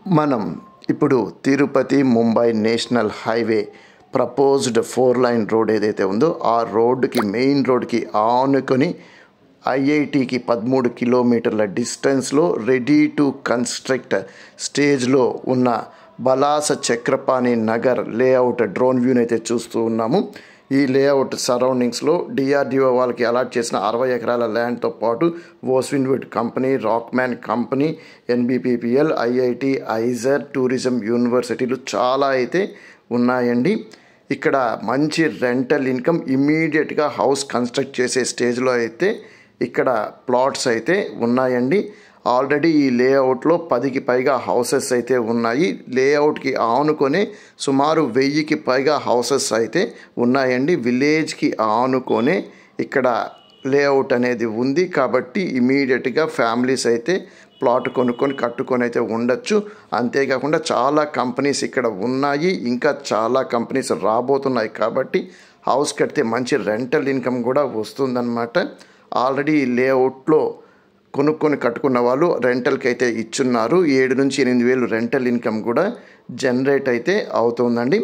మనం ఇప్పుడు Tirupati Mumbai national highway proposed 4 line road ఏదైతే ఉందో ఆ రోడ్డుకి మెయిన్ రోడ్కి ఆనుకొని ఐఐటికి 13 కిలోమీటర్ల డిస్టెన్స్లో రెడీ టు కన్స్ట్రక్ట్ స్టేజ్లో ఉన్న బలాస చక్రపాణి నగర్ లేఅవుట్ డ్రోన్ వ్యూని అయితే చూస్తూ ఉన్నాము. ఈ లేఅవుట్ సరౌండింగ్స్లో డిఆర్డిఓ వాళ్ళకి అలాట్ చేసిన 60 ఎకరాల ల్యాండ్తో పాటు వోస్విన్వుడ్ company, Rockman company, NBPPL, IIT, IISER, tourism యూనివర్సిటీలు చాలా అయితే ఉన్నాయండి. ఇక్కడ మంచి రెంటల్ ఇన్కమ్, ఇమ్మీడియట్గా హౌస్ కన్స్ట్రక్ట్ చేసే స్టేజ్లో అయితే ఇక్కడ ప్లాట్స్ అయితే ఉన్నాయండి. ఆల్రెడీ ఈ లేఅవుట్లో 10కి పైగా హౌసెస్ అయితే ఉన్నాయి. లేఅవుట్కి ఆనుకొని సుమారు 1000కి పైగా హౌసెస్ అయితే ఉన్నాయండి. విలేజ్కి ఆనుకొనే ఇక్కడ లేఅవుట్ అనేది ఉంది కాబట్టి ఇమీడియట్గా ఫ్యామిలీస్ అయితే ప్లాట్ కొనుక్కొని కట్టుకొని అయితే ఉండొచ్చు. అంతేకాకుండా చాలా కంపెనీస్ ఇక్కడ ఉన్నాయి, ఇంకా చాలా కంపెనీస్ రాబోతున్నాయి కాబట్టి హౌస్ కడితే మంచి రెంటల్ ఇన్కమ్ కూడా వస్తుందన్నమాట. ఆల్రెడీ ఈ లేఅవుట్లో కొనుక్కొని కట్టుకున్న వాళ్ళు రెంటల్కి అయితే ఇచ్చున్నారు. 7 నుంచి 8 వేలు రెంటల్ ఇన్కమ్ కూడా జనరేట్ అయితే అవుతుందండి.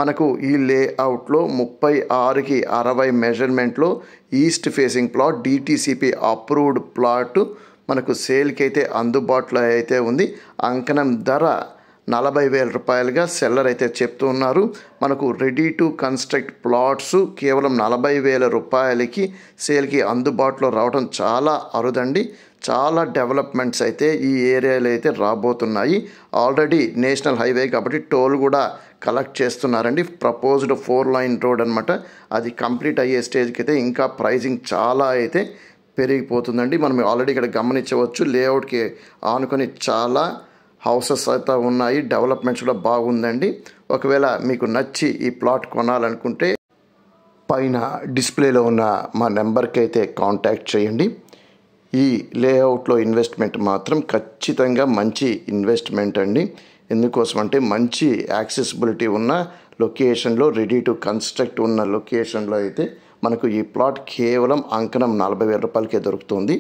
మనకు ఈ లేఅవుట్లో 36కి 60 మెజర్మెంట్లో east facing plot, DTCP approved plot మనకు సేల్కి అయితే అందుబాటులో అయితే ఉంది. అంకణం ధర 40,000 రూపాయలుగా సెల్లర్ అయితే చెప్తూ ఉన్నారు. మనకు రెడీ టు కన్స్ట్రక్ట్ ప్లాట్స్ కేవలం 40,000 రూపాయలకి సేల్కి అందుబాటులో రావడం చాలా అరుదండి. చాలా డెవలప్మెంట్స్ అయితే ఈ ఏరియాలో అయితే రాబోతున్నాయి. ఆల్రెడీ నేషనల్ హైవే కాబట్టి టోల్ కూడా కలెక్ట్ చేస్తున్నారండి. ప్రపోజ్డ్ 4 లైన్ రోడ్ అనమాట. అది కంప్లీట్ అయ్యే స్టేజ్కి అయితే ఇంకా ప్రైజింగ్ చాలా అయితే పెరిగిపోతుందండి. మనం ఆల్రెడీ ఇక్కడ గమనించవచ్చు, లేఅవుట్కి ఆనుకొని చాలా హౌసెస్ అయితే ఉన్నాయి. డెవలప్మెంట్స్ కూడా బాగుందండి. ఒకవేళ మీకు నచ్చి ఈ ప్లాట్ కొనాలనుకుంటే పైన డిస్ప్లేలో ఉన్న మా నెంబర్కి అయితే కాంటాక్ట్ చేయండి. ఈ లేఅవుట్లో ఇన్వెస్ట్మెంట్ మాత్రం ఖచ్చితంగా మంచి ఇన్వెస్ట్మెంట్ అండి. ఎందుకోసం అంటే మంచి యాక్సెసిబిలిటీ ఉన్న లొకేషన్లో, రెడీ టు కన్స్ట్రక్ట్ ఉన్న లొకేషన్లో అయితే మనకు ఈ ప్లాట్ కేవలం అంకణం 40,000 రూపాయలకే దొరుకుతుంది.